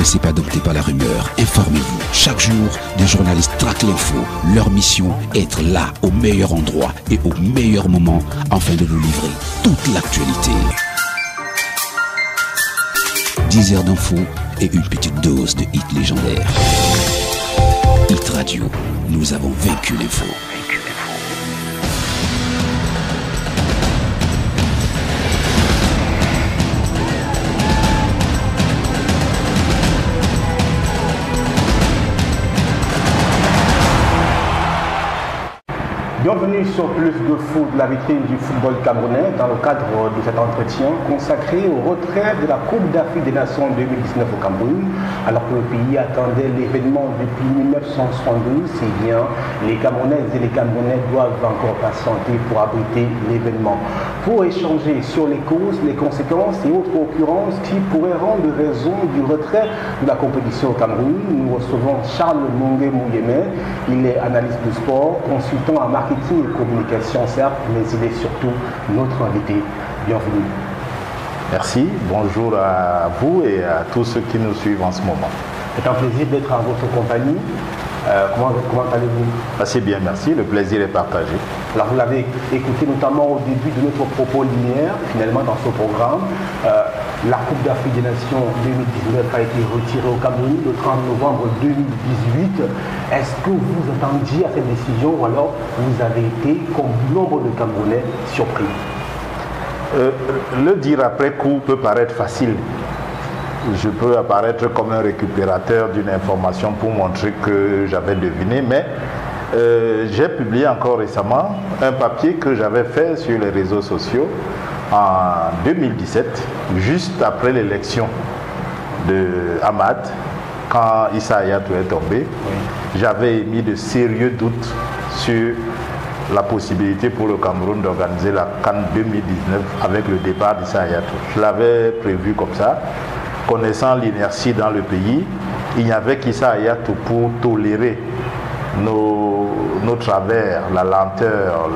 laissez pas adopter par la rumeur. Informez-vous. Chaque jour, des journalistes traquent l'info. Leur mission, être là, au meilleur endroit et au meilleur moment, afin de nous livrer toute l'actualité. 10 heures d'info et une petite dose de hits légendaires. Hit Radio, nous avons vaincu l'info. Bienvenue sur Plus de Foot, la vitrine du football camerounais, dans le cadre de cet entretien consacré au retrait de la Coupe d'Afrique des Nations 2019 au Cameroun. Alors que le pays attendait l'événement depuis 1972, c'est bien, les Camerounaises et les Camerounais doivent encore patienter pour abriter l'événement. Pour échanger sur les causes, les conséquences et autres occurrences qui pourraient rendre raison du retrait de la compétition au Cameroun, nous recevons Charles Mungé Mouyeme. Il est analyste du sport, consultant en marketing et communication, certes, mais il est surtout notre invité. Bienvenue. Merci, bonjour à vous et à tous ceux qui nous suivent en ce moment. C'est un plaisir d'être à votre compagnie. Comment allez-vous? Assez bien, merci, le plaisir est partagé. Alors vous l'avez écouté notamment au début de notre propos linéaire, finalement dans ce programme. La Coupe d'Afrique des Nations 2019 a été retirée au Cameroun le 30 novembre 2018. Est-ce que vous attendiez à cette décision ou alors vous avez été, comme nombre de Camerounais, surpris? Le dire après coup peut paraître facile. Je peux apparaître comme un récupérateur d'une information pour montrer que j'avais deviné, mais j'ai publié encore récemment un papier que j'avais fait sur les réseaux sociaux en 2017, juste après l'élection de Hamad, quand Issa Hayatou est tombé. J'avais émis de sérieux doutes sur la possibilité pour le Cameroun d'organiser la CAN 2019 avec le départ d'Issa Hayatou. Je l'avais prévu comme ça. Connaissant l'inertie dans le pays, il n'y avait qu'Issa Hayatou pour tolérer nos travers, la lenteur,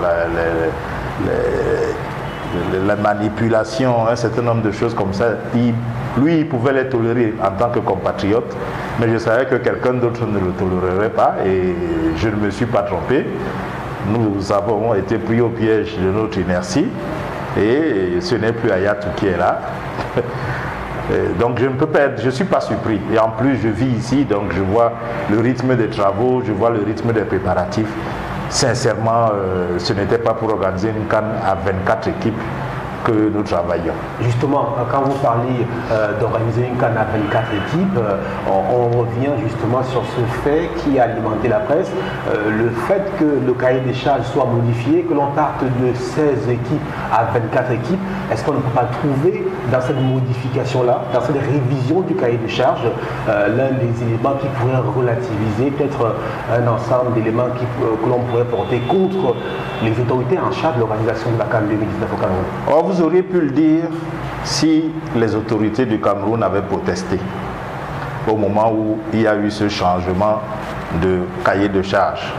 la manipulation, un certain nombre de choses comme ça. Lui, il pouvait les tolérer en tant que compatriote, mais je savais que quelqu'un d'autre ne le tolérerait pas et je ne me suis pas trompé. Nous avons été pris au piège de notre inertie et ce n'est plus Hayatou qui est là. Donc je ne peux pas être, je ne suis pas surpris. Et en plus je vis ici, donc je vois le rythme des travaux, je vois le rythme des préparatifs. Sincèrement, ce n'était pas pour organiser une CAN à 24 équipes que nous travaillons. Justement, quand vous parlez d'organiser une CAN à 24 équipes, on revient justement sur ce fait qui a alimenté la presse, le fait que le cahier des charges soit modifié, que l'on parte de 16 équipes à 24 équipes. Est-ce qu'on ne peut pas trouver dans cette modification-là, dans cette révision du cahier des charges, l'un des éléments qui pourrait relativiser peut-être un ensemble d'éléments que l'on pourrait porter contre les autorités en charge de l'organisation de la CAN 2019 au Cameroun? Or, vous auriez pu le dire si les autorités du Cameroun avaient protesté au moment où il y a eu ce changement de cahier de charges.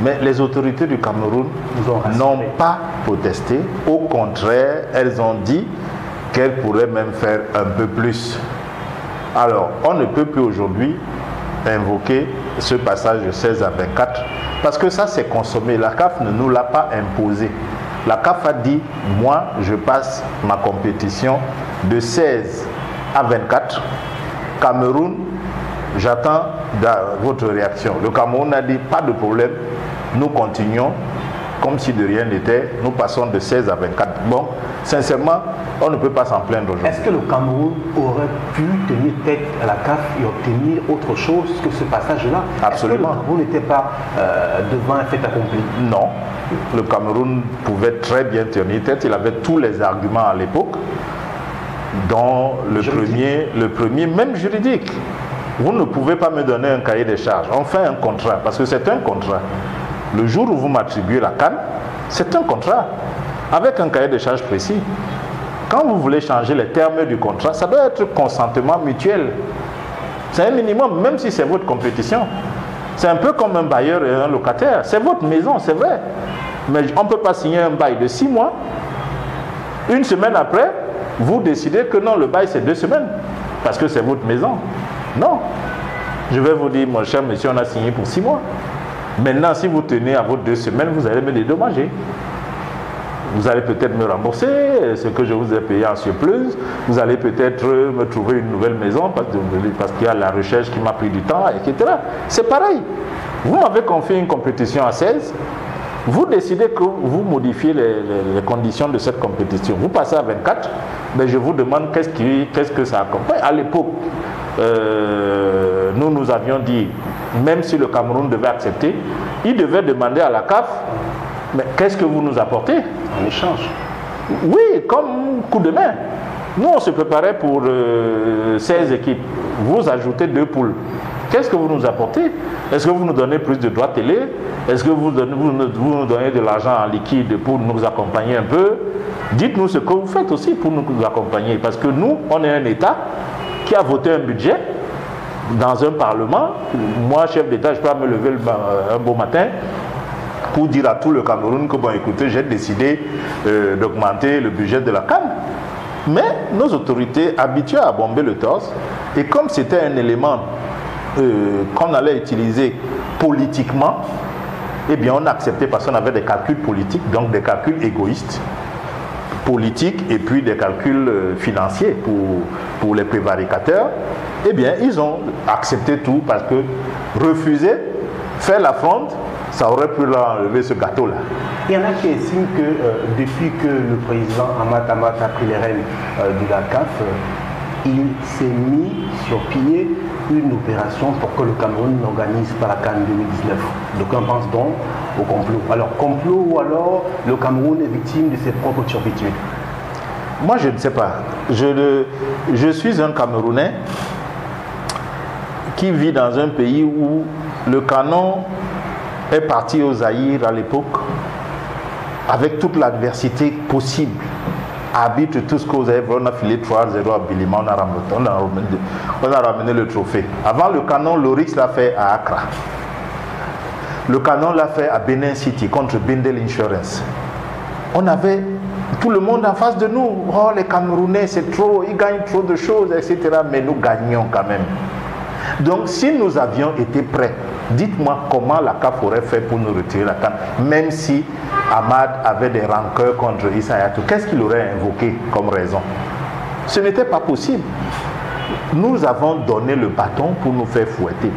Mais les autorités du Cameroun n'ont pas protesté. Au contraire, elles ont dit qu'elles pourraient même faire un peu plus. Alors, on ne peut plus aujourd'hui invoquer ce passage de 16 à 24 parce que ça, c'est consommé. La CAF ne nous l'a pas imposé. La CAF a dit, moi, je passe ma compétition de 16 à 24. Cameroun, j'attends votre réaction. Le Cameroun a dit, pas de problème, nous continuons comme si de rien n'était, nous passons de 16 à 24. Bon, sincèrement, on ne peut pas s'en plaindre aujourd'hui. Est-ce que le Cameroun aurait pu tenir tête à la CAF et obtenir autre chose que ce passage-là? Absolument. Est-ce que le Cameroun n'était pas devant un fait accompli? Non. Le Cameroun pouvait très bien tenir tête. Il avait tous les arguments à l'époque, dont le premier, même juridique. Vous ne pouvez pas me donner un cahier des charges. On fait un contrat, parce que c'est un contrat. Le jour où vous m'attribuez la CAN, c'est un contrat, avec un cahier des charges précis. Quand vous voulez changer les termes du contrat, ça doit être consentement mutuel. C'est un minimum, même si c'est votre compétition. C'est un peu comme un bailleur et un locataire. C'est votre maison, c'est vrai. Mais on ne peut pas signer un bail de 6 mois. Une semaine après, vous décidez que non, le bail c'est 2 semaines. Parce que c'est votre maison. Non. Je vais vous dire, mon cher monsieur, on a signé pour 6 mois. Maintenant, si vous tenez à vos 2 semaines, vous allez me dédommager. Vous allez peut-être me rembourser ce que je vous ai payé en surplus. Vous allez peut-être me trouver une nouvelle maison parce qu'il y a la recherche qui m'a pris du temps, etc. C'est pareil. Vous m'avez confié une compétition à 16. Vous décidez que vous modifiez les conditions de cette compétition. Vous passez à 24. Mais je vous demande qu'est-ce que ça accompagne. À l'époque, nous avions dit, même si le Cameroun devait accepter, il devait demander à la CAF, mais qu'est-ce que vous nous apportez En échange. Oui, comme coup de main. Nous, on se préparait pour 16 équipes. Vous ajoutez 2 poules. Qu'est-ce que vous nous apportez? Est-ce que vous nous donnez plus de droits télé? Est-ce que vous nous donnez de l'argent en liquide pour nous accompagner un peu? Dites-nous ce que vous faites aussi pour nous accompagner. Parce que nous, on est un État qui a voté un budget dans un parlement. Moi, chef d'État, je peux me lever un beau matin pour dire à tout le Cameroun que, bon, écoutez, j'ai décidé d'augmenter le budget de la CAN. Mais nos autorités, habituées à bomber le torse, et comme c'était un élément qu'on allait utiliser politiquement, eh bien, on a accepté parce qu'on avait des calculs politiques, donc des calculs égoïstes, politiques, et puis des calculs financiers pour les prévaricateurs. Eh bien, ils ont accepté tout parce que refuser, faire l'affront, ça aurait pu leur enlever ce gâteau-là. Il y en a qui estiment que depuis que le président Amat Amat a pris les rênes de la CAF, il s'est mis sur pied une opération pour que le Cameroun n'organise pas la CAN 2019. Donc on pense donc au complot. Alors complot ou alors le Cameroun est victime de ses propres turpitudes? Moi je ne sais pas. Je suis un Camerounais qui vit dans un pays où le canon est parti au Zaïre à l'époque avec toute l'adversité possible. Habite tout ce que vous avez vu, on a filé 3-0 à Bilima, on a ramené le trophée. Avant le canon, l'Orix l'a fait à Accra. Le canon l'a fait à Benin City contre Bendel Insurance. On avait tout le monde en face de nous. Oh, les Camerounais, c'est trop, ils gagnent trop de choses, etc. Mais nous gagnions quand même. Donc, si nous avions été prêts, dites-moi comment la CAF aurait fait pour nous retirer la CAN, même si Ahmad avait des rancœurs contre Issa Hayatou. Qu'est-ce qu'il aurait invoqué comme raison? Ce n'était pas possible. Nous avons donné le bâton pour nous faire fouetter.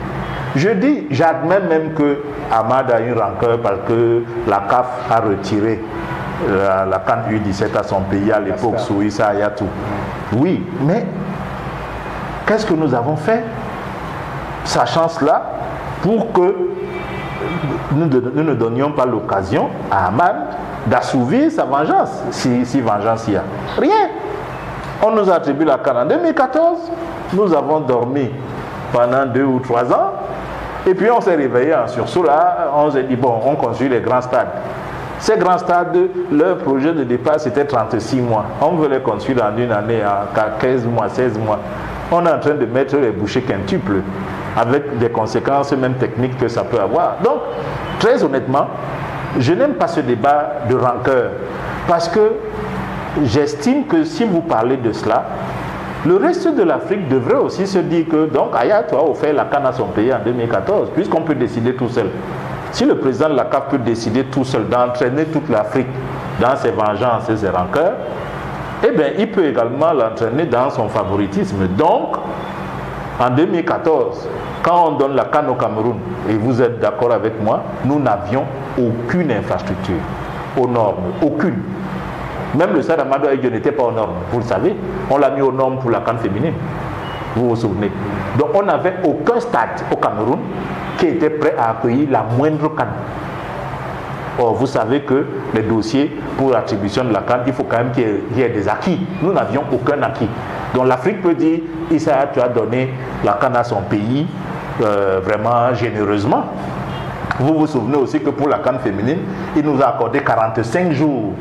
Je dis, j'admets même que Ahmad a une rancœur parce que la CAF a retiré la CAN U17 à son pays à l'époque sous Issa Hayatou. Oui, mais qu'est-ce que nous avons fait? Sachant cela, pour que nous ne donnions pas l'occasion à Ahmad d'assouvir sa vengeance, si vengeance il y a. Rien. On nous a attribué la CAN en 2014, nous avons dormi pendant 2 ou 3 ans, et puis on s'est réveillé en sursaut là, on s'est dit bon, on construit les grands stades. Ces grands stades, leur projet de départ c'était 36 mois. On veut les construire en une année, en 15 mois, 16 mois. On est en train de mettre les bouchées quintuples, avec des conséquences même techniques que ça peut avoir. Donc, très honnêtement, je n'aime pas ce débat de rancœur, parce que j'estime que si vous parlez de cela, le reste de l'Afrique devrait aussi se dire que, donc, Hayatou a offert la CAN à son pays en 2014, puisqu'on peut décider tout seul. Si le président de la CAF peut décider tout seul d'entraîner toute l'Afrique dans ses vengeances et ses rancœurs, eh bien, il peut également l'entraîner dans son favoritisme. Donc, en 2014, quand on donne la CAN au Cameroun, et vous êtes d'accord avec moi, nous n'avions aucune infrastructure aux normes, aucune. Même le stade Amadou Ahidjo n'était pas aux normes, vous le savez. On l'a mis aux normes pour la CAN féminine. Vous vous souvenez? Donc on n'avait aucun stade au Cameroun qui était prêt à accueillir la moindre CAN. Or, vous savez que les dossiers pour l'attribution de la CAN, il faut quand même qu'il y ait des acquis. Nous n'avions aucun acquis. Donc l'Afrique peut dire, Issa Hayatou a donné la CAN à son pays vraiment généreusement. Vous vous souvenez aussi que pour la CAN féminine, il nous a accordé 45 jours.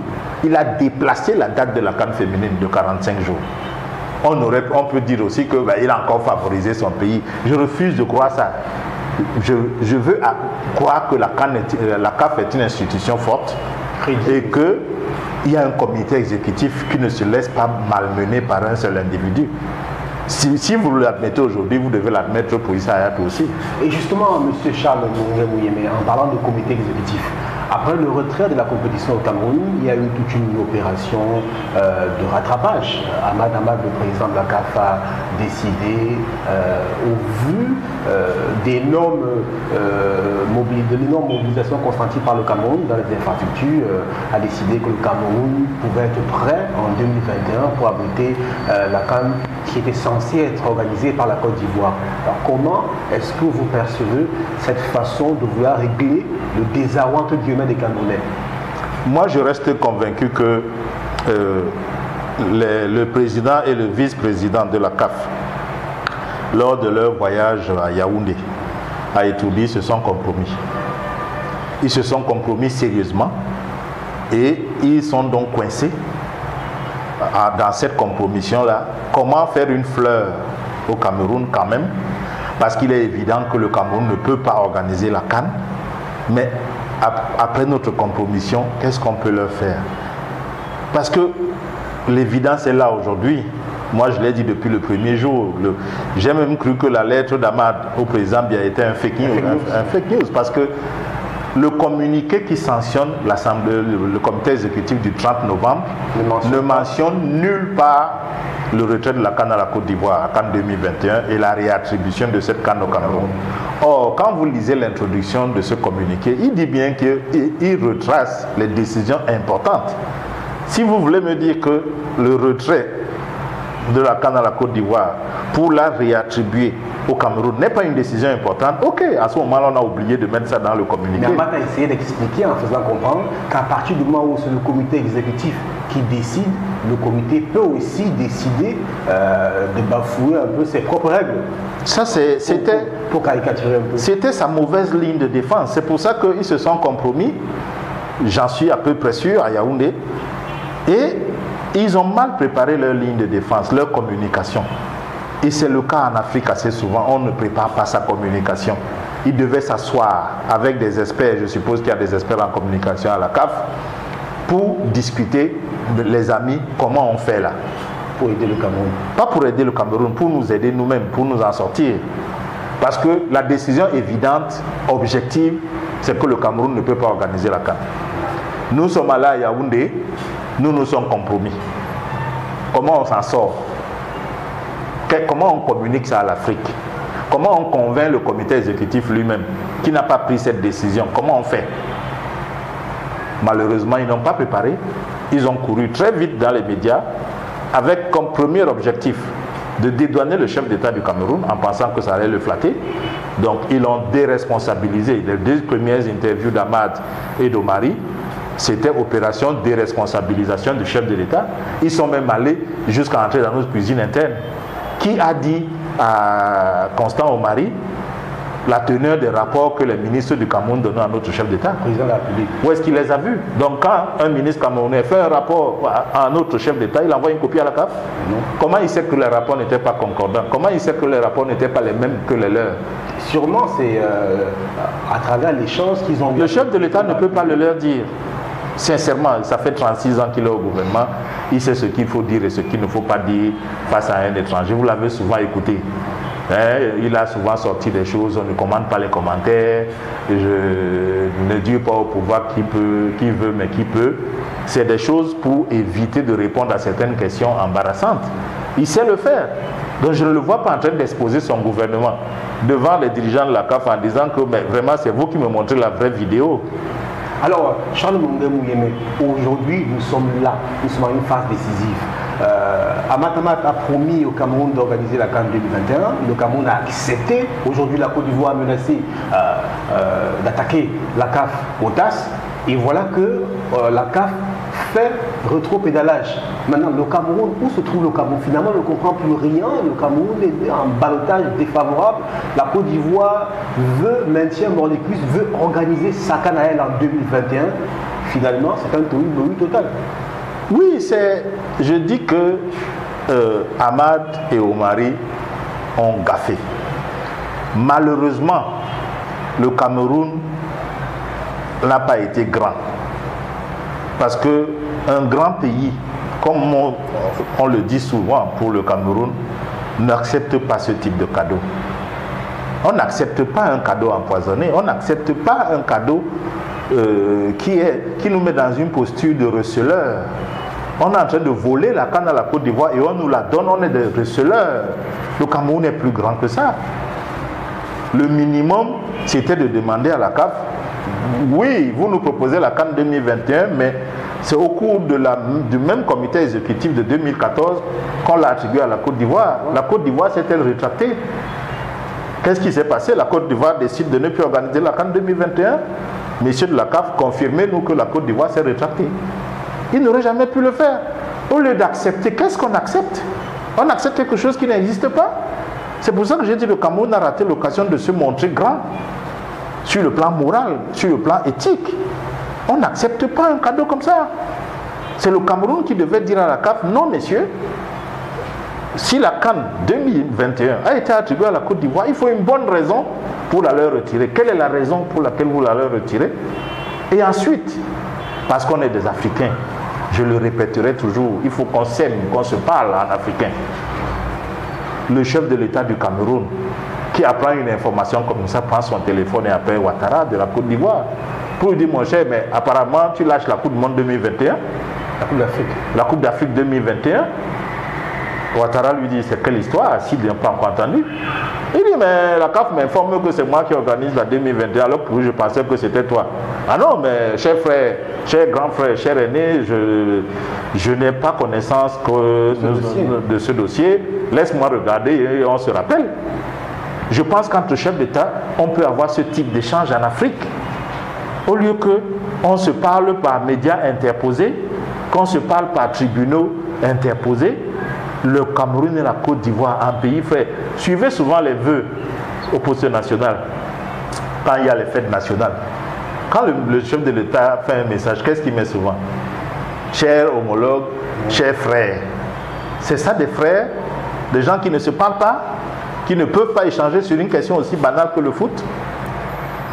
Il a déplacé la date de la CAN féminine de 45 jours. On peut dire aussi qu'il a encore favorisé son pays. Je refuse de croire ça. Je veux croire que la CAF est une institution forte et qu'il y a un comité exécutif qui ne se laisse pas malmener par un seul individu. Si vous l'admettez aujourd'hui, vous devez l'admettre pour Issa Hayatou aussi. Et justement, M. Charles Mouyeme, en parlant de comité exécutif, après le retrait de la compétition au Cameroun, il y a eu toute une opération de rattrapage. Ahmad, le président de la CAF, a décidé, au vu d'énormes mobilisations consenties par le Cameroun dans les infrastructures, a décidé que le Cameroun pouvait être prêt en 2021 pour abriter la CAN qui était censée être organisée par la Côte d'Ivoire. Alors comment est-ce que vous percevez cette façon de vouloir régler le désarroi entre guillemets des Camerounais? Moi, je reste convaincu que le président et le vice-président de la CAF, lors de leur voyage à Yaoundé, à Etoudi, se sont compromis. Ils se sont compromis sérieusement et ils sont donc coincés dans cette compromission-là. Comment faire une fleur au Cameroun quand même? Parce qu'il est évident que le Cameroun ne peut pas organiser la CAN. Mais après notre compromission, qu'est-ce qu'on peut leur faire? Parce que l'évidence est là aujourd'hui. Moi, je l'ai dit depuis le premier jour. J'ai même cru que la lettre d'Ahmad au président Biya était un fake news. Parce que le communiqué qui sanctionne l'Assemblée, le comité exécutif du 30 novembre, ne mentionne nulle part le retrait de la CAN à la Côte d'Ivoire, à CAN 2021 et la réattribution de cette CAN au Cameroun. Or, quand vous lisez l'introduction de ce communiqué, il dit bien qu'il retrace les décisions importantes. Si vous voulez me dire que le retrait de la CAN à la Côte d'Ivoire pour la réattribuer au Cameroun n'est pas une décision importante, ok, à ce moment-là, on a oublié de mettre ça dans le communiqué. Mais Ahmad a essayé d'expliquer en faisant comprendre qu'à partir du moment où c'est le comité exécutif qui décide, le comité peut aussi décider de bafouer un peu ses propres règles. Ça, c'était pour caricaturer un peu. C'était sa mauvaise ligne de défense. C'est pour ça qu'ils se sont compromis, j'en suis à peu près sûr, à Yaoundé, et ils ont mal préparé leur ligne de défense, leur communication. Et c'est le cas en Afrique assez souvent, on ne prépare pas sa communication. Ils devaient s'asseoir avec des experts, je suppose qu'il y a des experts en communication à la CAF, pour discuter, les amis, comment on fait là. Pour aider le Cameroun. Pas pour aider le Cameroun, pour nous aider nous-mêmes, pour nous en sortir. Parce que la décision évidente, objective, c'est que le Cameroun ne peut pas organiser la CAN. Nous sommes allés à Yaoundé, nous nous sommes compromis. Comment on s'en sort? Comment on communique ça à l'Afrique? Comment on convainc le comité exécutif lui-même qui n'a pas pris cette décision? Comment on fait? Malheureusement, ils n'ont pas préparé. Ils ont couru très vite dans les médias avec comme premier objectif de dédouaner le chef d'État du Cameroun en pensant que ça allait le flatter. Donc, ils l'ont déresponsabilisé. Les deux premières interviews d'Ahmad et d'Omari, c'était opération déresponsabilisation du chef de l'État. Ils sont même allés jusqu'à entrer dans notre cuisine interne. Qui a dit à Constant Omari la teneur des rapports que les ministres du Cameroun donnaient à notre chef d'État? Président de la République. Où est-ce qu'il les a vus? Donc quand un ministre camerounais fait un rapport à notre chef d'État, il envoie une copie à la CAF? Non. Comment il sait que les rapports n'étaient pas concordants? Comment il sait que les rapports n'étaient pas les mêmes que les leurs? Sûrement, c'est à travers l'échange qu'ils ont eu. Le chef de l'État ne peut pas le leur dire. Sincèrement, ça fait 36 ans qu'il est au gouvernement. Il sait ce qu'il faut dire et ce qu'il ne faut pas dire face à un étranger. Vous l'avez souvent écouté. Il a souvent sorti des choses, on ne commande pas les commentaires. Je ne dis pas au pouvoir qui veut, mais qui peut. C'est des choses pour éviter de répondre à certaines questions embarrassantes. Il sait le faire. Donc je ne le vois pas en train d'exposer son gouvernement devant les dirigeants de la CAF en disant que vraiment c'est vous qui me montrez la vraie vidéo. Alors, Charles Mouyeme, aujourd'hui nous sommes là, nous sommes à une phase décisive. Ahmad a promis au Cameroun d'organiser la CAN 2021. Le Cameroun a accepté. Aujourd'hui, la Côte d'Ivoire a menacé d'attaquer la CAF au TAS. Et voilà que la CAF fait rétro-pédalage. Maintenant, le Cameroun, où se trouve le Cameroun? Finalement, on ne comprend plus rien. Le Cameroun est en ballottage défavorable. La Côte d'Ivoire veut maintien mordicus, veut organiser sa CAN à elle en 2021. Finalement, c'est un tohu total. Oui, je dis que Ahmad et Omari ont gaffé. Malheureusement, le Cameroun n'a pas été grand. Parce qu'un grand pays, comme on le dit souvent pour le Cameroun, n'accepte pas ce type de cadeau. On n'accepte pas un cadeau empoisonné, on n'accepte pas un cadeau qui nous met dans une posture de receleur. On est en train de voler la canne à la Côte d'Ivoire et on nous la donne, on est des receleurs. Le Cameroun est plus grand que ça. Le minimum, c'était de demander à la CAF, oui, vous nous proposez la CAN 2021, mais c'est au cours du même comité exécutif de 2014 qu'on l'a attribué à la Côte d'Ivoire. La Côte d'Ivoire s'est-elle rétractée? Qu'est-ce qui s'est passé? La Côte d'Ivoire décide de ne plus organiser la CAN 2021. Messieurs de la CAF, confirmez-nous que la Côte d'Ivoire s'est rétractée. Ils n'auraient jamais pu le faire. Au lieu d'accepter, qu'est-ce qu'on accepte? On accepte quelque chose qui n'existe pas. C'est pour ça que j'ai dit que le Cameroun a raté l'occasion de se montrer grand sur le plan moral, sur le plan éthique. On n'accepte pas un cadeau comme ça. C'est le Cameroun qui devait dire à la CAF, non messieurs, si la CAN 2021 a été attribuée à la Côte d'Ivoire, il faut une bonne raison pour la leur retirer. Quelle est la raison pour laquelle vous la leur retirez? Et ensuite, parce qu'on est des Africains, je le répéterai toujours, il faut qu'on s'aime, qu'on se parle en africain. Le chef de l'État du Cameroun, qui apprend une information comme ça, prend son téléphone et appelle Ouattara de la Côte d'Ivoire pour lui dire, mon cher, mais apparemment tu lâches la Coupe du Monde 2021, la Coupe d'Afrique. La Coupe d'Afrique 2021. Ouattara lui dit, c'est quelle histoire, s'il n'a pas encore entendu. Il dit, mais la CAF m'informe que c'est moi qui organise la 2021, alors que je pensais que c'était toi. Ah non, mais cher frère, cher grand frère, cher aîné, je n'ai pas connaissance de ce dossier. Laisse-moi regarder et on se rappelle. Je pense qu'entre chefs d'État, on peut avoir ce type d'échange en Afrique. Au lieu qu'on se parle par médias interposés, qu'on se parle par tribunaux interposés, le Cameroun et la Côte d'Ivoire, un pays frère. Suivez souvent les vœux opposition nationale quand il y a les fêtes nationales. Quand le chef de l'État fait un message, qu'est-ce qu'il met souvent? Cher homologue, cher frère. C'est ça des frères, des gens qui ne se parlent pas, qui ne peuvent pas échanger sur une question aussi banale que le foot.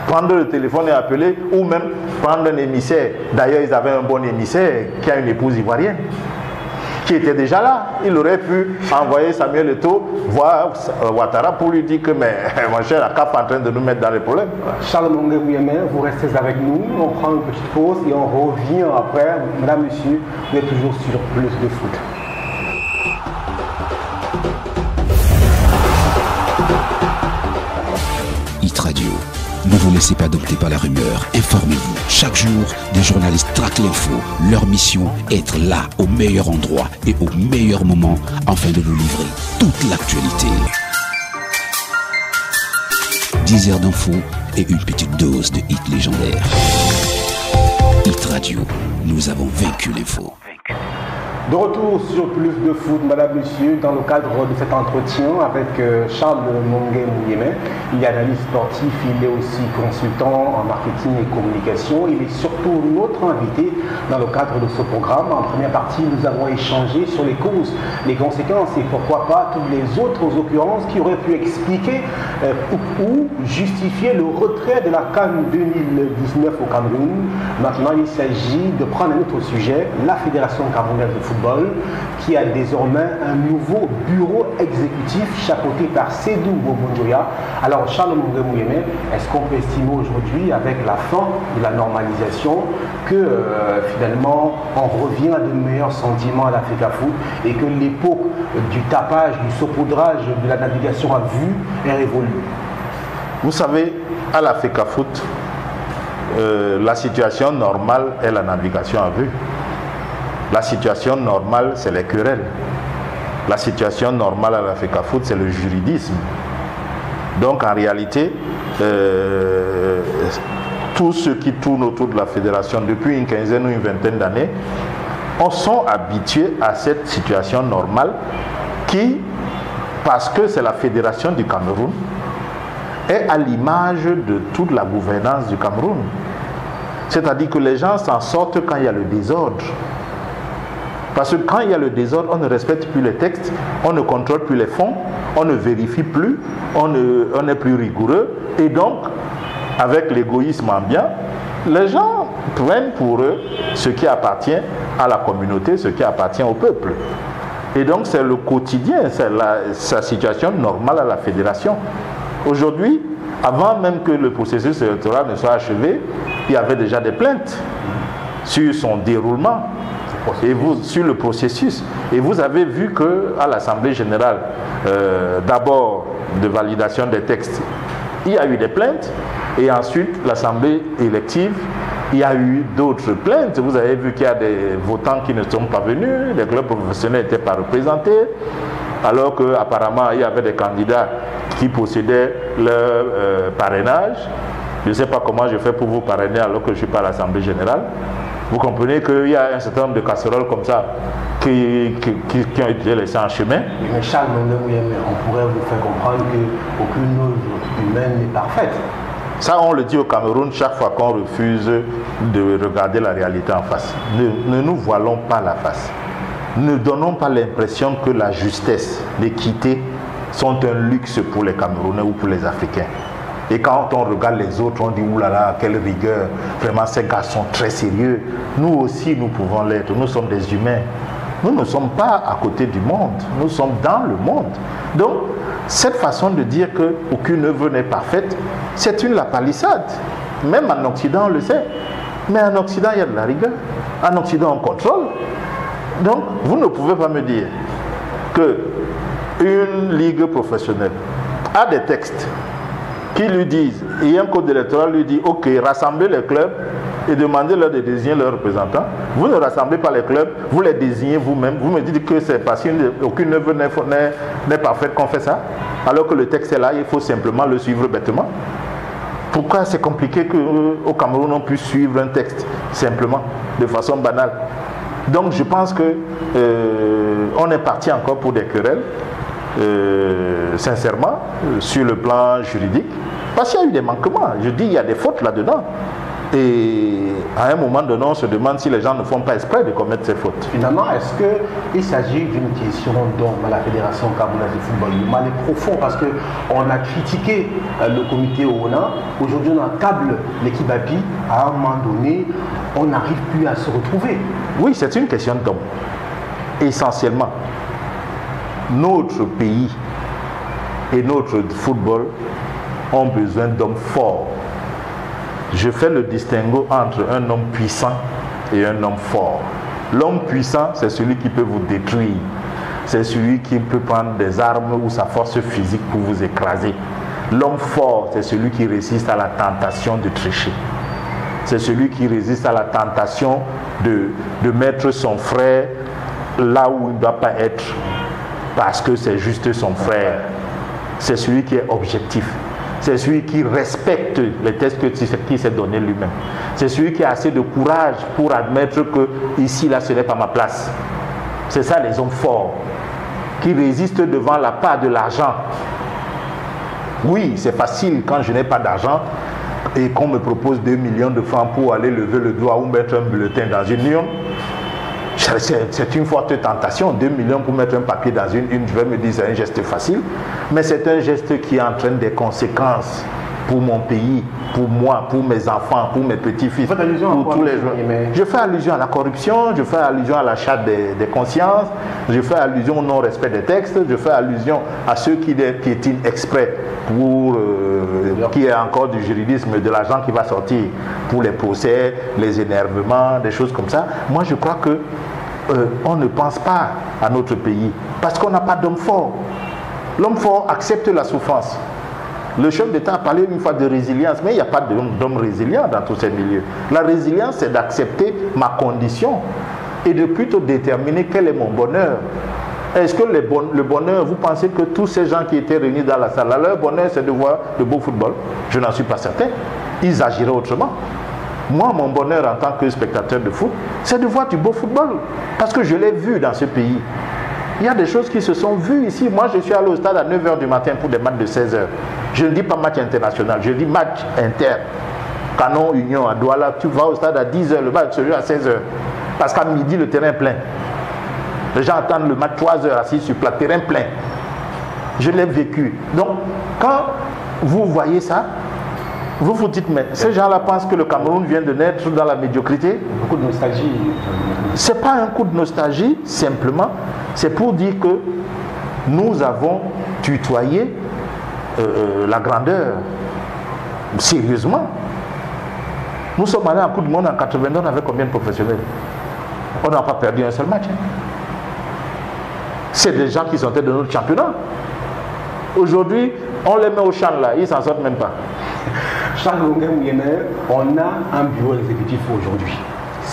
Prendre le téléphone et appeler, ou même prendre un émissaire. D'ailleurs, ils avaient un bon émissaire qui a une épouse ivoirienne, qui était déjà là. Il aurait pu envoyer Samuel Eto'o voir Ouattara pour lui dire que, mais mon cher, la CAF est en train de nous mettre dans les problèmes. Charles Mongué Mouyemé, vous restez avec nous. On prend une petite pause et on revient après. Mesdames, Messieurs, vous êtes toujours sur Plus de Foot. Radio. Ne vous laissez pas adopter par la rumeur. Informez-vous. Chaque jour, des journalistes traquent l'info. Leur mission, être là, au meilleur endroit et au meilleur moment, afin de vous livrer toute l'actualité. 10 heures d'info et une petite dose de hits légendaires. Hit Radio. Nous avons vaincu l'info. De retour sur Plus de Foot, Madame, Monsieur, dans le cadre de cet entretien avec Charles Mongué Mouyemé. Il est analyste sportif, il est aussi consultant en marketing et communication. Il est surtout notre invité dans le cadre de ce programme. En première partie, nous avons échangé sur les causes, les conséquences et pourquoi pas toutes les autres occurrences qui auraient pu expliquer ou justifier le retrait de la CAN 2019 au Cameroun. Maintenant, il s'agit de prendre un autre sujet, la Fédération camerounaise de football, qui a désormais un nouveau bureau exécutif chapeauté par Sédou Bobonjoya. Alors Charles Mongué Mouyemé, est-ce qu'on peut estimer aujourd'hui, avec la fin de la normalisation, que finalement on revient à de meilleurs sentiments à l'Africa Foot et que l'époque du tapage, du saupoudrage, de la navigation à vue est révolue? Vous savez, à l'Africa Foot, la situation normale est la navigation à vue. La situation normale, c'est les querelles. La situation normale à l'Africa Foot, c'est le juridisme. Donc en réalité, tous ceux qui tournent autour de la fédération depuis une quinzaine ou une vingtaine d'années, on sont habitués à cette situation normale qui, parce que c'est la fédération du Cameroun, est à l'image de toute la gouvernance du Cameroun. C'est-à-dire que les gens s'en sortent quand il y a le désordre. Parce que quand il y a le désordre, on ne respecte plus les textes, on ne contrôle plus les fonds, on ne vérifie plus, on est plus rigoureux. Et donc, avec l'égoïsme ambiant, les gens prennent pour eux ce qui appartient à la communauté, ce qui appartient au peuple. Et donc c'est le quotidien, c'est sa situation normale à la fédération. Aujourd'hui, avant même que le processus électoral ne soit achevé, il y avait déjà des plaintes sur son déroulement et sur le processus. Et vous avez vu qu'à l'Assemblée générale, d'abord de validation des textes, il y a eu des plaintes, et ensuite l'Assemblée élective, il y a eu d'autres plaintes. Vous avez vu qu'il y a des votants qui ne sont pas venus, les clubs professionnels n'étaient pas représentés, alors qu'apparemment il y avait des candidats qui possédaient leur parrainage. Je ne sais pas comment je fais pour vous parrainer alors que je ne suis pas à l'Assemblée générale. Vous comprenez qu'il y a un certain nombre de casseroles comme ça qui ont été laissées en chemin. Mais Charles, on pourrait vous faire comprendre qu'aucune œuvre humaine n'est parfaite. Ça, on le dit au Cameroun chaque fois qu'on refuse de regarder la réalité en face. Ne nous voilons pas la face. Ne donnons pas l'impression que la justesse, l'équité sont un luxe pour les Camerounais ou pour les Africains. Et quand on regarde les autres, on dit oulala, quelle rigueur, vraiment ces gars sont très sérieux. Nous aussi, nous pouvons l'être. Nous sommes des humains. Nous ne sommes pas à côté du monde. Nous sommes dans le monde. Donc, cette façon de dire qu'aucune œuvre n'est parfaite, c'est une lapalissade. Même en Occident, on le sait. Mais en Occident, il y a de la rigueur. En Occident, on contrôle. Donc, vous ne pouvez pas me dire qu'une ligue professionnelle a des textes qui lui disent, et un code électoral lui dit, ok, rassemblez les clubs et demandez-leur de désigner leurs représentants. Vous ne rassemblez pas les clubs, vous les désignez vous-même. Vous me dites que c'est parce qu'aucune œuvre n'est parfaite qu'on fait ça, alors que le texte est là, il faut simplement le suivre bêtement. Pourquoi c'est compliqué qu'au Cameroun on puisse suivre un texte simplement, de façon banale? Donc je pense que on est parti encore pour des querelles, sincèrement, sur le plan juridique, parce qu'il y a eu des manquements. Je dis, il y a des fautes là-dedans. Et à un moment donné, on se demande si les gens ne font pas exprès de commettre ces fautes. Finalement, est-ce qu'il s'agit d'une question d'homme à la Fédération camerounaise de football? Le mal est profond parce qu'on a critiqué le comité ONA. Aujourd'hui, on accable l'équipe API. À un moment donné, on n'arrive plus à se retrouver. Oui, c'est une question d'homme. Essentiellement, notre pays et notre football ont besoin d'hommes forts. Je fais le distinguo entre un homme puissant et un homme fort. L'homme puissant, c'est celui qui peut vous détruire. C'est celui qui peut prendre des armes ou sa force physique pour vous écraser. L'homme fort, c'est celui qui résiste à la tentation de tricher. C'est celui qui résiste à la tentation de mettre son frère là où il ne doit pas être, parce que c'est juste son frère. C'est celui qui est objectif. C'est celui qui respecte les tests qu'il s'est donné lui-même. C'est celui qui a assez de courage pour admettre que ici, là, ce n'est pas ma place. C'est ça les hommes forts, qui résistent devant la part de l'argent. Oui, c'est facile quand je n'ai pas d'argent et qu'on me propose 2 millions de francs pour aller lever le doigt ou mettre un bulletin dans une urne. C'est une forte tentation. 2 millions pour mettre un papier dans une urne, je vais me dire c'est un geste facile, mais c'est un geste qui entraîne des conséquences pour mon pays, pour moi, pour mes enfants, pour mes petits-fils, pour tous les gens. Je fais allusion à la corruption, je fais allusion à l'achat des consciences, je fais allusion au non-respect des textes, je fais allusion à ceux qui piétinent exprès pour qu'il y ait encore du juridisme, de l'argent qui va sortir pour les procès, les énervements, des choses comme ça. Moi, je crois que on ne pense pas à notre pays parce qu'on n'a pas d'homme fort. L'homme fort accepte la souffrance. Le chef d'État a parlé une fois de résilience, mais il n'y a pas d'homme résilient dans tous ces milieux. La résilience, c'est d'accepter ma condition et de plutôt déterminer quel est mon bonheur. Est-ce que le bonheur, vous pensez que tous ces gens qui étaient réunis dans la salle, leur bonheur, c'est de voir le beau football? Je n'en suis pas certain. Ils agiraient autrement. Moi, mon bonheur en tant que spectateur de foot, c'est de voir du beau football. Parce que je l'ai vu dans ce pays. Il y a des choses qui se sont vues ici. Moi, je suis allé au stade à 9 h du matin pour des matchs de 16 h. Je ne dis pas match international, je dis match inter. Canon Union à Douala, tu vas au stade à 10 h, le match se joue à 16 h. Parce qu'à midi, le terrain est plein. Les gens attendent le match 3 h assis sur plat, terrain plein. Je l'ai vécu. Donc, quand vous voyez ça, Vous vous dites, mais ces gens-là pensent que le Cameroun vient de naître dans la médiocrité. Beaucoup de nostalgie. Ce n'est pas un coup de nostalgie, simplement, c'est pour dire que nous avons tutoyé la grandeur. Sérieusement. Nous sommes allés en Coupe du Monde en 82, on avait combien de professionnels? On n'a pas perdu un seul match. Hein. C'est des gens qui sont de notre championnat. Aujourd'hui, on les met au champ là, ils ne s'en sortent même pas. Charles Longuet-Mouyene, on a un bureau exécutif aujourd'hui.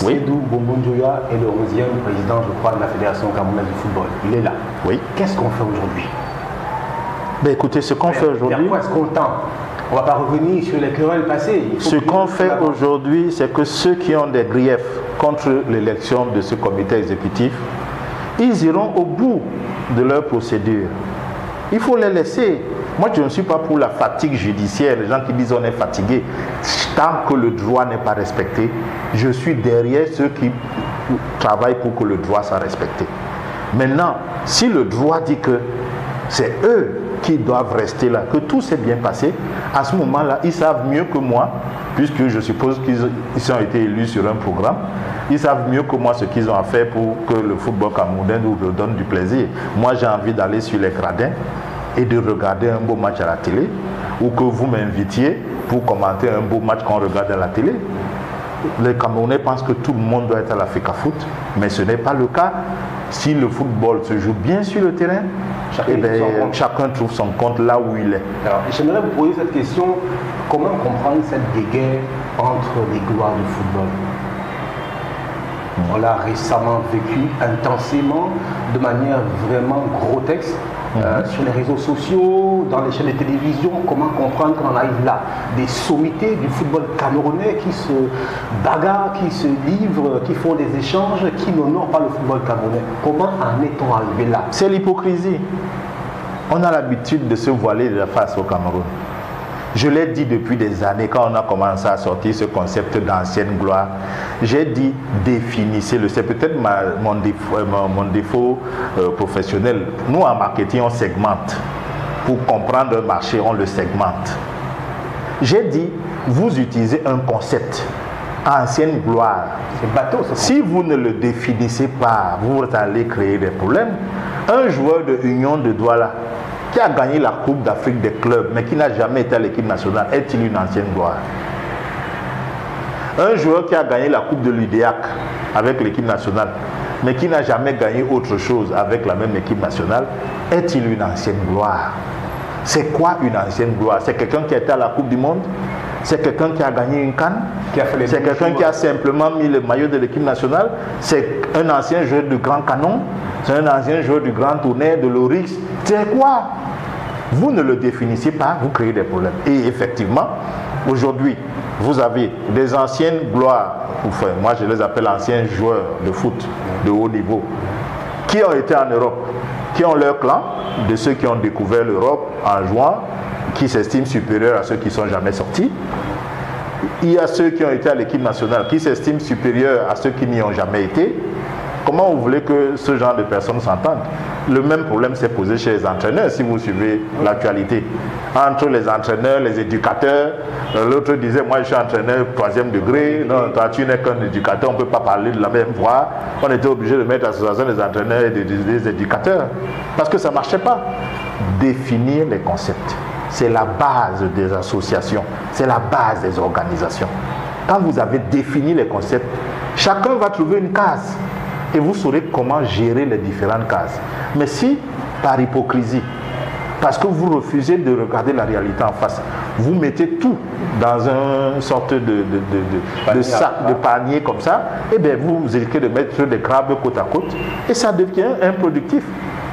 Oui. Sédou Bombon-Dioya est le 11e président, je crois, de la Fédération camerounaise de football. Il est là. Oui. Qu'est-ce qu'on fait aujourd'hui? Ben écoutez, ce qu'on fait aujourd'hui... Vers quoi est-ce qu'on tend? On ne va pas revenir sur les querelles passées. Ce qu'on fait aujourd'hui, c'est que ceux qui ont des griefs contre l'élection de ce comité exécutif, ils iront au bout de leur procédure. Il faut les laisser. Moi, je ne suis pas pour la fatigue judiciaire. Les gens qui disent on est fatigué. Tant que le droit n'est pas respecté, je suis derrière ceux qui travaillent pour que le droit soit respecté. Maintenant, si le droit dit que c'est eux qui doivent rester là, que tout s'est bien passé, à ce moment-là, ils savent mieux que moi, puisque je suppose qu'ils ont été élus sur un programme, ils savent mieux que moi ce qu'ils ont à faire pour que le football camerounais nous donne du plaisir. Moi, j'ai envie d'aller sur les gradins et de regarder un beau match à la télé, ou que vous m'invitiez pour commenter un beau match qu'on regarde à la télé. Les Camerounais pensent que tout le monde doit être à la FECAFOOT, mais ce n'est pas le cas. Si le football se joue bien sur le terrain, chacun trouve son compte là où il est. Alors, j'aimerais vous poser cette question. Comment comprendre cette guerre entre les gloires du football? On l'a récemment vécu intensément, de manière vraiment grotesque, sur les réseaux sociaux, dans les chaînes de télévision. Comment comprendre qu'on en arrive là? Des sommités du football camerounais qui se bagarrent, qui se livrent, qui font des échanges, qui n'honorent pas le football camerounais. Comment en est-on arrivé là? C'est l'hypocrisie. On a l'habitude de se voiler de la face au Cameroun. Je l'ai dit depuis des années, quand on a commencé à sortir ce concept d'ancienne gloire, j'ai dit définissez-le. C'est peut-être mon défaut professionnel. Nous, en marketing, on segmente. Pour comprendre un marché, on le segmente. J'ai dit, vous utilisez un concept, ancienne gloire. C'est bateau, ça. Si vous ne le définissez pas, vous allez créer des problèmes. Un joueur de Union de Douala, qui a gagné la Coupe d'Afrique des clubs, mais qui n'a jamais été à l'équipe nationale, est-il une ancienne gloire? Un joueur qui a gagné la Coupe de l'UDEAC avec l'équipe nationale, mais qui n'a jamais gagné autre chose avec la même équipe nationale, est-il une ancienne gloire? C'est quoi une ancienne gloire? C'est quelqu'un qui a été à la Coupe du Monde? C'est quelqu'un qui a gagné une CAN? C'est quelqu'un qui a simplement mis le maillot de l'équipe nationale? C'est un ancien joueur du Grand Canon? C'est un ancien joueur du Grand Tournai, de l'Orix? C'est quoi? Vous ne le définissez pas, vous créez des problèmes. Et effectivement, aujourd'hui, vous avez des anciennes gloires, enfin, moi je les appelle anciens joueurs de foot de haut niveau, qui ont été en Europe, qui ont leur clan, de ceux qui ont découvert l'Europe en jouant, qui s'estiment supérieurs à ceux qui ne sont jamais sortis. Il y a ceux qui ont été à l'équipe nationale, qui s'estiment supérieurs à ceux qui n'y ont jamais été. Comment vous voulez que ce genre de personnes s'entendent? Le même problème s'est posé chez les entraîneurs, si vous suivez l'actualité. Entre les entraîneurs, les éducateurs, l'autre disait, moi je suis entraîneur 3e degré, non, toi tu n'es qu'un éducateur, on ne peut pas parler de la même voix. On était obligé de mettre l'association des entraîneurs et des éducateurs, parce que ça ne marchait pas. Définir les concepts, c'est la base des associations, c'est la base des organisations. Quand vous avez défini les concepts, chacun va trouver une case. Et vous saurez comment gérer les différentes cases. Mais si, par hypocrisie, parce que vous refusez de regarder la réalité en face, vous mettez tout dans une sorte de sac, de panier comme ça, et bien vous risquez de mettre des crabes côte à côte, et ça devient improductif.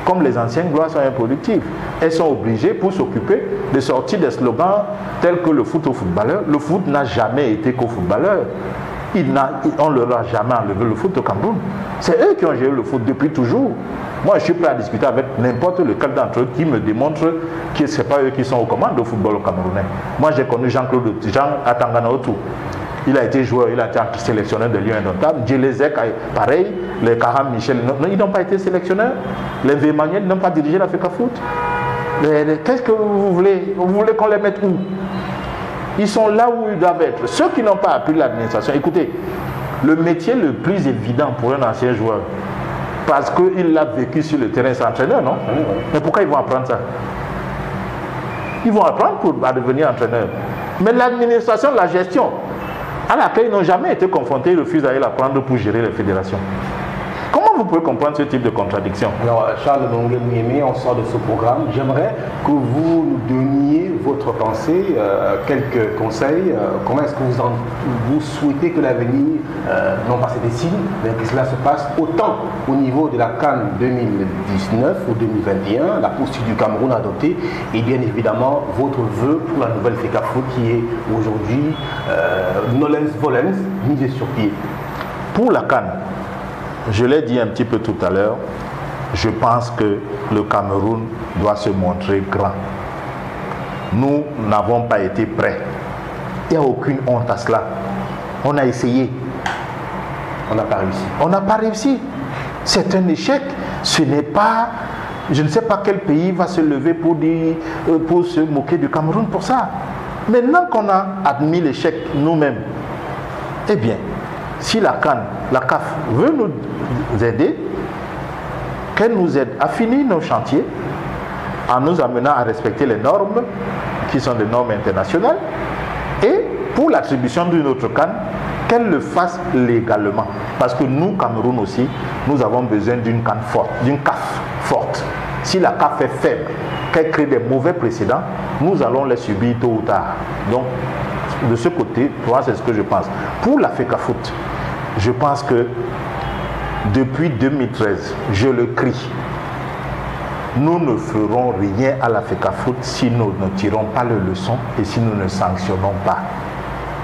Comme les anciennes gloires sont improductives. Elles sont obligées, pour s'occuper, de sortir des slogans tels que le foot aux footballeurs. Le foot n'a jamais été qu'aux footballeurs. On ne leur a jamais enlevé le foot au Cameroun. C'est eux qui ont géré le foot depuis toujours. Moi, je suis prêt à discuter avec n'importe lequel d'entre eux qui me démontre que ce n'est pas eux qui sont aux commandes au football au Camerounais. Moi, j'ai connu Jean Atangana-Otu. Il a été joueur, il a été sélectionneur de Lyon Indomptable. Djelezek, pareil. Les Karam Michel, ils n'ont pas été sélectionneurs. Les Vémaniel n'ont pas dirigé la FECAFOOT. Qu'est-ce que vous voulez? Vous voulez qu'on les mette où? Ils sont là où ils doivent être. Ceux qui n'ont pas appris l'administration, écoutez, le métier le plus évident pour un ancien joueur, parce qu'il l'a vécu sur le terrain, c'est entraîneur, non? Mais pourquoi ils vont apprendre ça? Ils vont apprendre à devenir entraîneur. Mais l'administration, la gestion, à laquelle ils n'ont jamais été confrontés, ils refusent d'aller l'apprendre pour gérer les fédérations. Comment vous pouvez comprendre ce type de contradiction? Alors, Charles Mongué-Mouyemé, on sort de ce programme. J'aimerais que vous nous donniez votre pensée, quelques conseils. Comment est-ce que vous souhaitez que l'avenir, non pas se dessine, mais que cela se passe autant au niveau de la CAN 2019 ou 2021, la posture du Cameroun adoptée, et bien évidemment votre vœu pour la nouvelle FECAFOOT qui est aujourd'hui nolens volens, mise sur pied. Pour la CAN, je l'ai dit un petit peu tout à l'heure, je pense que le Cameroun doit se montrer grand. Nous n'avons pas été prêts. Il n'y a aucune honte à cela. On a essayé. On n'a pas réussi. On n'a pas réussi. C'est un échec. Ce n'est pas... Je ne sais pas quel pays va se lever pour se moquer du Cameroun pour ça. Maintenant qu'on a admis l'échec nous-mêmes, eh bien, si la CAN, la CAF veut nous aider, qu'elle nous aide à finir nos chantiers en nous amenant à respecter les normes qui sont des normes internationales, et pour l'attribution d'une autre CAN, qu'elle le fasse légalement. Parce que nous, Cameroun aussi, nous avons besoin d'une CAN forte, d'une CAF forte. Si la CAF est faible, qu'elle crée des mauvais précédents, nous allons les subir tôt ou tard. Donc, de ce côté, moi, c'est ce que je pense. Pour la FECAFOOT, je pense que depuis 2013, je le crie, nous ne ferons rien à la FECAFOOT si nous ne tirons pas les leçons et si nous ne sanctionnons pas.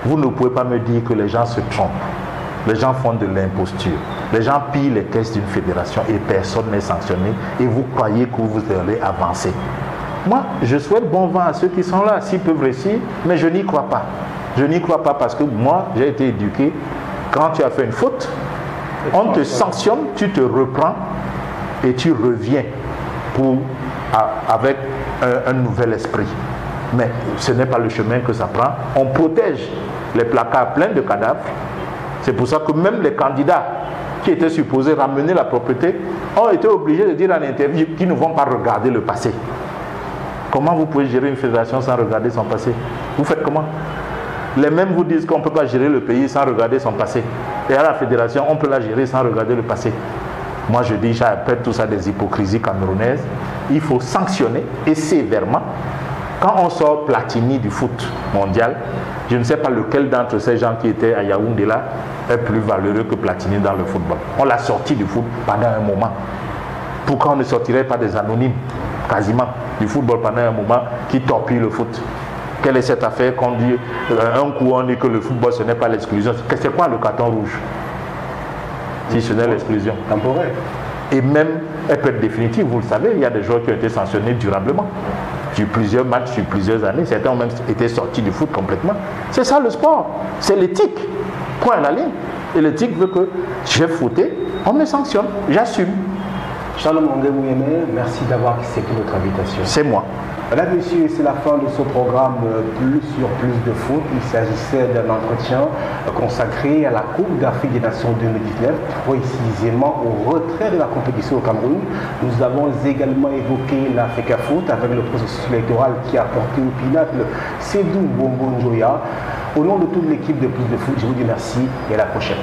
Vous ne pouvez pas me dire que les gens se trompent. Les gens font de l'imposture. Les gens pillent les caisses d'une fédération et personne n'est sanctionné et vous croyez que vous allez avancer. Moi, je souhaite bon vent à ceux qui sont là, s'ils peuvent réussir, mais je n'y crois pas. Je n'y crois pas parce que moi, j'ai été éduqué. Quand tu as fait une faute, on te sanctionne, tu te reprends et tu reviens avec un nouvel esprit. Mais ce n'est pas le chemin que ça prend. On protège les placards pleins de cadavres. C'est pour ça que même les candidats qui étaient supposés ramener la propriété ont été obligés de dire en interview qu'ils ne vont pas regarder le passé. Comment vous pouvez gérer une fédération sans regarder son passé? Vous faites comment? Les mêmes vous disent qu'on ne peut pas gérer le pays sans regarder son passé. Et à la fédération, on peut la gérer sans regarder le passé. Moi, je dis, j'appelle tout ça des hypocrisies camerounaises. Il faut sanctionner, et sévèrement. Quand on sort Platini du foot mondial, je ne sais pas lequel d'entre ces gens qui étaient à Yaoundé là est plus valeureux que Platini dans le football. On l'a sorti du foot pendant un moment. Pourquoi on ne sortirait pas des anonymes, quasiment, du football pendant un moment qui torpille le foot? Quelle est cette affaire qu'on dit, un coup on dit que le football ce n'est pas l'exclusion? C'est quoi le carton rouge? Si ce n'est l'exclusion. Temporaire. Et même, elle peut être définitive, vous le savez, il y a des joueurs qui ont été sanctionnés durablement. Sur plusieurs matchs, sur plusieurs années, certains ont même été sortis du foot complètement. C'est ça le sport, c'est l'éthique. Point à la ligne. Et l'éthique veut que j'ai fauté, on me sanctionne, j'assume. Charles Mongué-Mouyemé, merci d'avoir accepté notre invitation. C'est moi. Mesdames, Messieurs, c'est la fin de ce programme Plus sur Plus de foot. Il s'agissait d'un entretien consacré à la Coupe d'Afrique des Nations 2019, précisément au retrait de la compétition au Cameroun. Nous avons également évoqué la FECAFOOT avec le processus électoral qui a porté au pinacle Sédou Bongo Njoya. Au nom de toute l'équipe de Plus de foot, je vous dis merci et à la prochaine.